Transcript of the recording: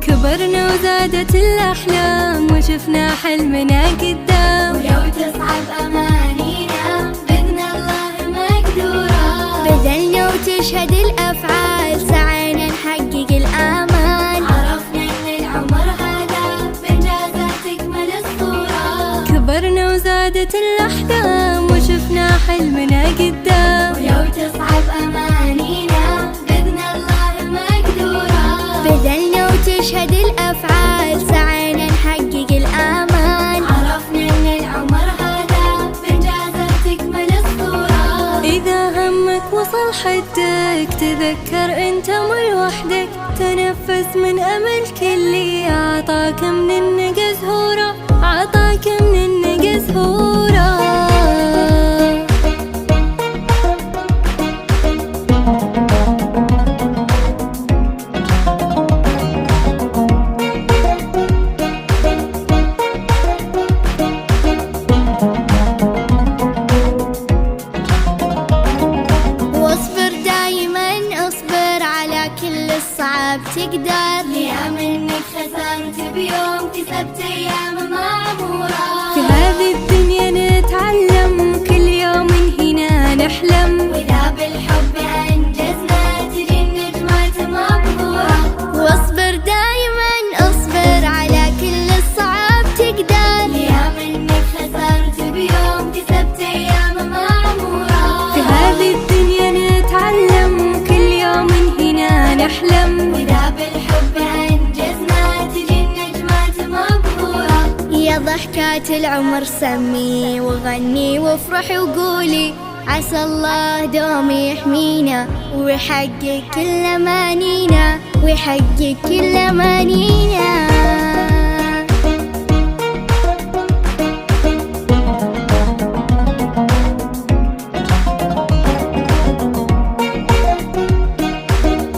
كبرنا وزادت الأحلام وشفنا حلمنا قدام، ولو تصعب أمانينا بإذن الله مقدورة. بذلنا وتشهد الأفعال سعينا نحقق الآمال، عرفنا إن العمر هذا بإنجازات تكمل الصورة. كبرنا وزادت الأحلام وشفنا حلمنا قدام، ولو تصعب أمانينا بإذن الله مقدورة. بذلنا وتشهد الأفعال سعينا نحقق الآمال، عرفنا إن العمر هذا بإنجازات تكمل الصورة. إذا همك وصل حدك تذكر أنت مو لوحدك، تنفس من أمل كلي عطاك من النقا زهورة، عطاك من النقا زهورة. الصعب تقدر، يا منك خسرت بيوم كسبت أيام معمورة. في هذه الدنيا نتعلم كل يوم هنا نحلم، وإذا بالحب أنجزنا تجي النجمات مبهورة. واصبر دايما اصبر على كل الصعاب تقدر، يا منك خسرت بيوم كسبت أيام معمورة. في هذه الدنيا نتعلم كل يوم هنا نحلم، وإذا بالحب أنجزنا تجي النجمات مبهورة. يا ضحكات العمر سمي وغني وافرحي وقولي عسى الله دوم يحمينا ويحقق كل أمانينا، ويحقق كل أمانينا.